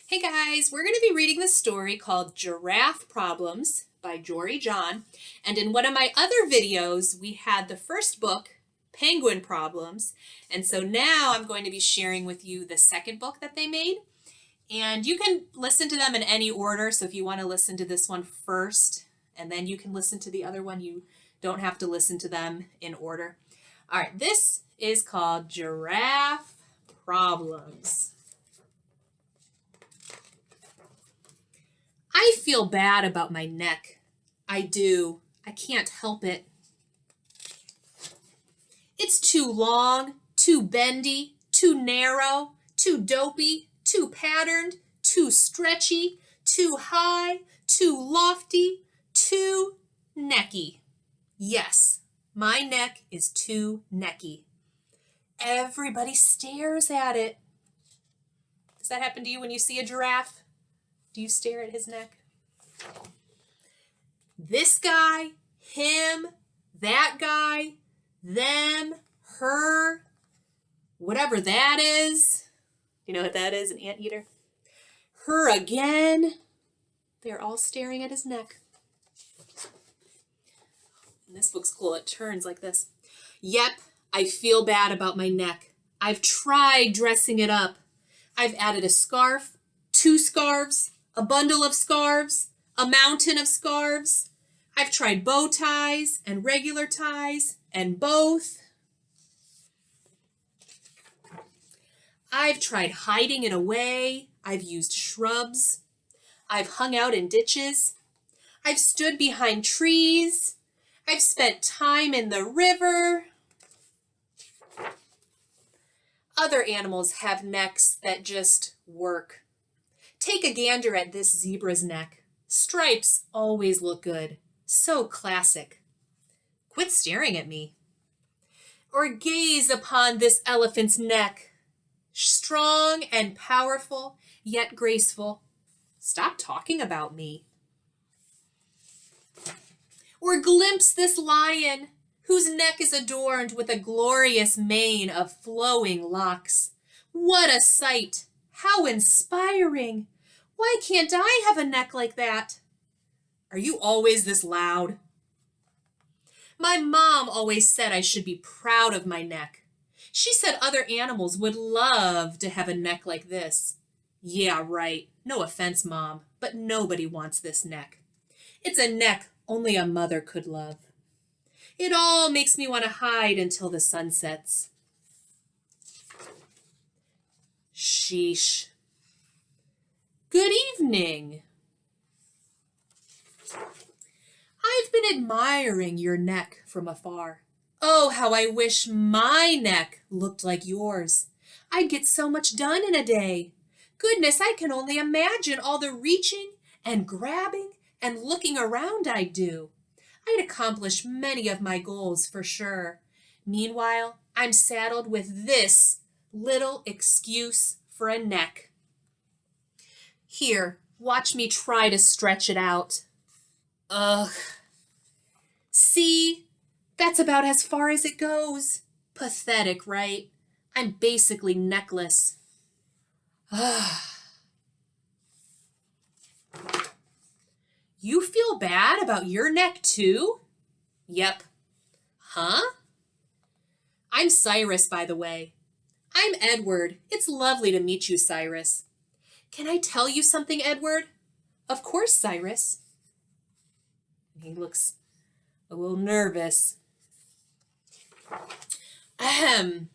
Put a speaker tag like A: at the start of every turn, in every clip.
A: Hey guys, we're going to be reading the story called Giraffe Problems by Jory John. And in one of my other videos, we had the first book, Penguin Problems. And so now I'm going to be sharing with you the second book that they made. And you can listen to them in any order. So if you want to listen to this one first, and then you can listen to the other one, you don't have to listen to them in order. All right, this is called Giraffe Problems. I feel bad about my neck. I do. I can't help it. It's too long, too bendy, too narrow, too dopey, too patterned, too stretchy, too high, too lofty, too necky. Yes, my neck is too necky. Everybody stares at it. Does that happen to you when you see a giraffe? Do you stare at his neck? This guy, him, that guy, them, her, whatever that is. You know what that is? An anteater? Her again. They're all staring at his neck. And this book's cool. It turns like this. Yep, I feel bad about my neck. I've tried dressing it up. I've added a scarf, 2 scarves, a bundle of scarves, a mountain of scarves. I've tried bow ties and regular ties and both. I've tried hiding it away. I've used shrubs. I've hung out in ditches. I've stood behind trees. I've spent time in the river. Other animals have necks that just work. Take a gander at this zebra's neck. Stripes always look good. So classic. Quit staring at me. Or gaze upon this elephant's neck. Strong and powerful, yet graceful. Stop talking about me. Or glimpse this lion, whose neck is adorned with a glorious mane of flowing locks. What a sight! How inspiring! Why can't I have a neck like that? Are you always this loud? My mom always said I should be proud of my neck. She said other animals would love to have a neck like this. Yeah, right. No offense, Mom, but nobody wants this neck. It's a neck only a mother could love. It all makes me want to hide until the sun sets. Sheesh. Good evening. I've been admiring your neck from afar. Oh, how I wish my neck looked like yours. I'd get so much done in a day. Goodness, I can only imagine all the reaching and grabbing and looking around I'd do. I'd accomplish many of my goals for sure. Meanwhile, I'm saddled with this little excuse for a neck. Here, watch me try to stretch it out. Ugh. See? That's about as far as it goes. Pathetic, right? I'm basically neckless. You feel bad about your neck too? Yep. Huh? I'm Cyrus, by the way. I'm Edward. It's lovely to meet you, Cyrus. Can I tell you something, Edward? Of course, Cyrus. He looks a little nervous. Ahem.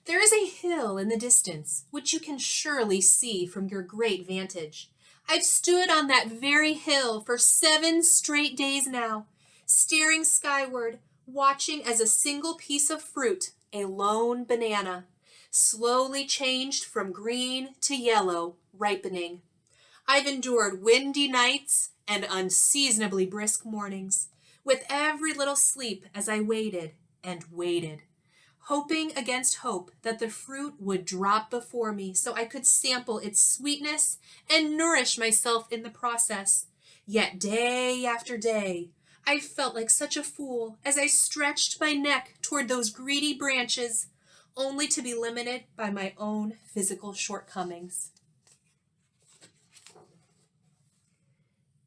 A: There is a hill in the distance, which you can surely see from your great vantage. I've stood on that very hill for 7 straight days now, staring skyward, watching as a single piece of fruit, a lone banana, slowly changed from green to yellow, ripening. I've endured windy nights and unseasonably brisk mornings, with every little sleep as I waited and waited, hoping against hope that the fruit would drop before me so I could sample its sweetness and nourish myself in the process. Yet day after day, I felt like such a fool as I stretched my neck toward those greedy branches, only to be limited by my own physical shortcomings.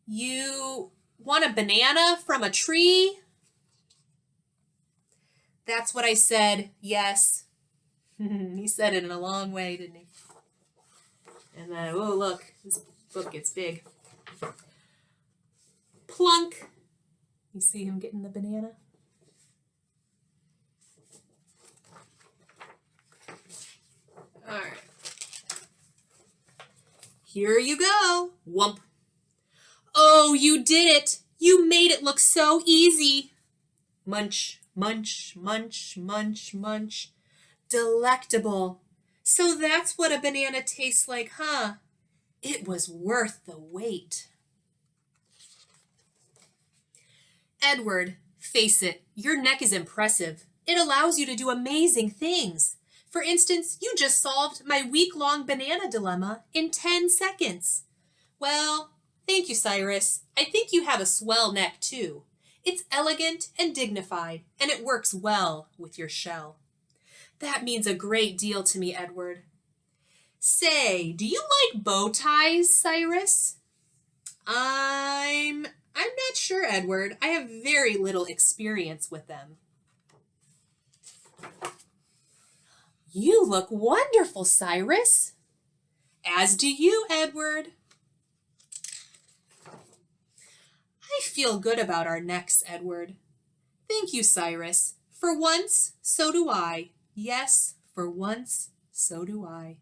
A: You want a banana from a tree? That's what I said, yes. He said it in a long way, didn't he? And then, oh, look, this book gets big. Plunk. You see him getting the banana? All right. Here you go. Whump. Oh, you did it. You made it look so easy. Munch, munch, munch, munch, munch. Delectable. So that's what a banana tastes like, huh? It was worth the wait. Edward, face it, your neck is impressive. It allows you to do amazing things. For instance, you just solved my week-long banana dilemma in 10 seconds. Well, thank you, Cyrus. I think you have a swell neck, too. It's elegant and dignified, and it works well with your shell. That means a great deal to me, Edward. Say, do you like bow ties, Cyrus? I'm not sure, Edward. I have very little experience with them. You look wonderful, Cyrus. As do you, Edward. I feel good about our necks, Edward. Thank you, Cyrus. For once, so do I. Yes, for once, so do I.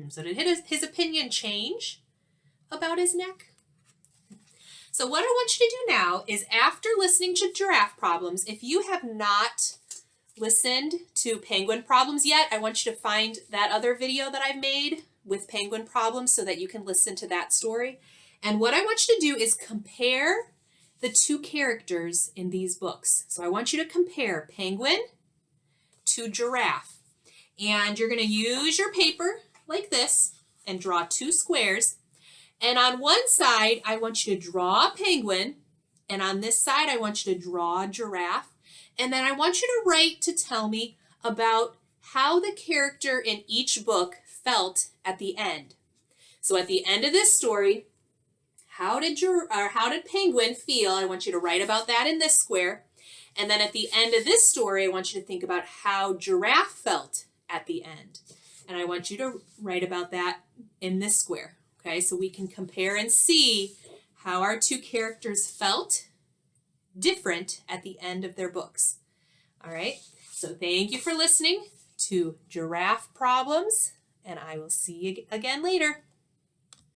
A: So did his opinion change about his neck? So what I want you to do now is, after listening to Giraffe Problems, if you have not listened to Penguin Problems yet, I want you to find that other video that I've made with Penguin Problems so that you can listen to that story. And what I want you to do is compare the two characters in these books. So I want you to compare Penguin to Giraffe. And you're going to use your paper like this and draw two squares. And on one side, I want you to draw a penguin. And on this side, I want you to draw a giraffe. And then I want you to write to tell me about how the character in each book felt at the end. So at the end of this story, how did Penguin feel? I want you to write about that in this square. And then at the end of this story, I want you to think about how Giraffe felt at the end. And I want you to write about that in this square. Okay, so we can compare and see how our two characters felt different at the end of their books. All right, so thank you for listening to Giraffe Problems, and I will see you again later.